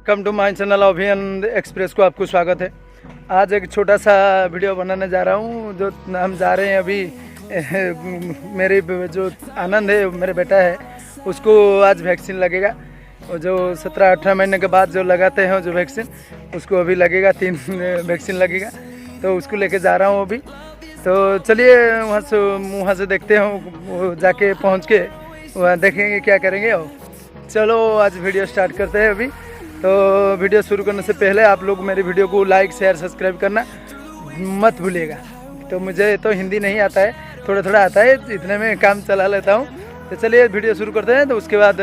Welcome to my channel अभियान express को आपको स्वागत है। आज एक छोटा सा वीडियो बनाने जा रहा हूँ। जो हम जा रहे हैं अभी मेरी जो आनंद है मेरे बेटा है उसको आज वैक्सीन लगेगा। और जो 17-18 महीने के बाद जो लगाते हैं जो वैक्सीन उसको अभी लगेगा, 3 वैक्सीन लगेगा। तो उसको लेके जा रहा हूँ अभी। तो चलिए वहाँ से देखते हैं, जाके पहुँच के वहाँ देखेंगे क्या करेंगे। और चलो आज वीडियो स्टार्ट करते हैं अभी। तो वीडियो शुरू करने से पहले आप लोग मेरी वीडियो को लाइक शेयर सब्सक्राइब करना मत भूलिएगा। तो मुझे तो हिंदी नहीं आता है, थोड़ा थोड़ा आता है, इतने में काम चला लेता हूँ। तो चलिए वीडियो शुरू करते हैं, तो उसके बाद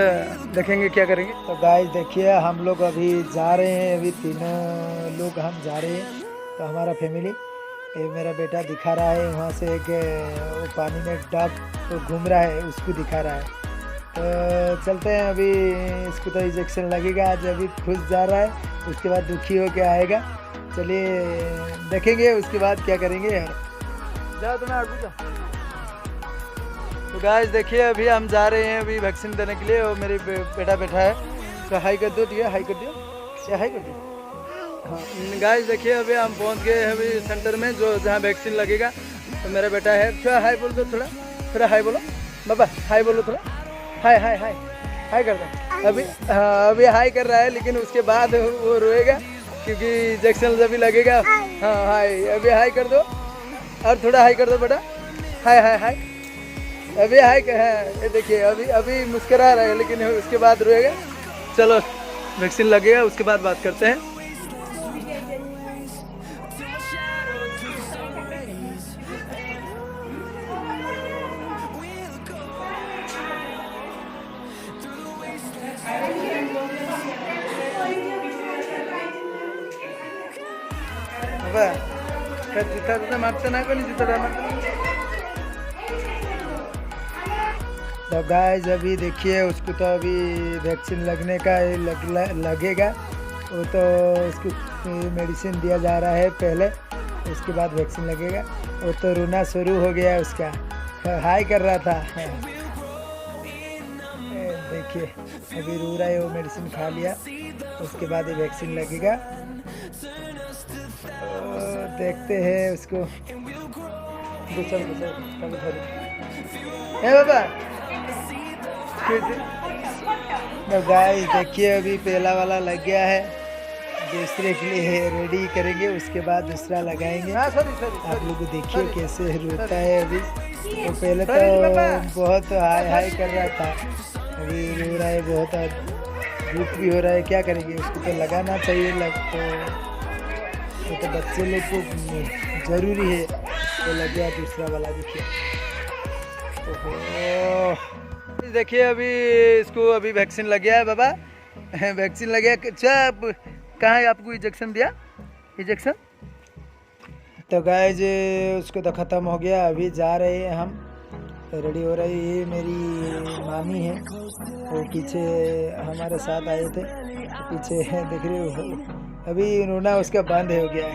देखेंगे क्या करेंगे। तो गाइस देखिए हम लोग अभी जा रहे हैं, अभी 3 लोग हम जा रहे हैं। तो हमारा फैमिली, ये मेरा बेटा दिखा रहा है वहाँ से एक वो पानी में डब घूम रहा है उसको दिखा रहा है। तो चलते हैं अभी। इसको तो इंजेक्शन लगेगा आज, अभी खुश जा रहा है, उसके बाद दुखी हो के आएगा। चलिए देखेंगे उसके बाद क्या करेंगे यार। जाओ तुम्हें आटू जाओ। तो गाइस देखिए अभी हम जा रहे हैं अभी वैक्सीन देने के लिए। और मेरी बेटा बैठा है। तो हाई कर दो, दिया हाई कर दियो, क्या हाई कर दियो। हाँ गाइस देखिए अभी हम पहुंच गए हैं अभी सेंटर में जो जहाँ वैक्सीन लगेगा। तो मेरा बेटा है, थोड़ा हाई बोल दो, थोड़ा हाई बोलो बाबा, हाई बोलो, थोड़ा हाय हाय हाय हाय कर दो। अभी हाँ अभी हाई कर रहा है, लेकिन उसके बाद वो रोएगा क्योंकि इंजेक्शन जब भी लगेगा। हाँ हाय, अभी हाई कर दो और थोड़ा हाई कर दो बेटा, हाय हाय हाय। अभी हाई है, ये देखिए अभी मुस्कुरा रहा है, लेकिन उसके बाद रोएगा। चलो वैक्सीन लगेगा उसके बाद बात करते हैं। जूता मारते ना कोई जूता मारते। तो गाइस अभी देखिए उसको तो अभी वैक्सीन लगने का लगेगा। वो तो उसको मेडिसिन दिया जा रहा है पहले, उसके बाद वैक्सीन लगेगा। वो तो रोना शुरू हो गया उसका, हाई कर रहा था। देखिए अभी रो रहा है, वो मेडिसिन खा लिया, उसके बाद ये वैक्सीन लगेगा। देखते हैं उसको। है बाबा। तो गाइस देखिए अभी पहला वाला लग गया है, दूसरे के लिए रेडी करेंगे, उसके बाद दूसरा लगाएंगे। आप लोग देखिए कैसे रोता है अभी। तो पहले तो बहुत हाई हाई कर रहा था, अभी रो रहा है, बहुत दुख भी हो रहा है। क्या करेंगे, उसको तो लगाना चाहिए। तो बच्चे लोग को ज़रूरी है, तो लग गया दूसरा वाला। देखिए अभी इसको अभी वैक्सीन लग गया है बाबा, वैक्सीन लग गया। अच्छा कहाँ है आपको इंजेक्शन दिया, इंजेक्शन? तो गाइस उसको तो ख़त्म हो गया, अभी जा रहे हैं हम, रेडी हो रही है। मेरी मामी है, वो पीछे हमारे साथ आए थे, पीछे देख रहे हो। अभी रोना उसका बंद हो गया है।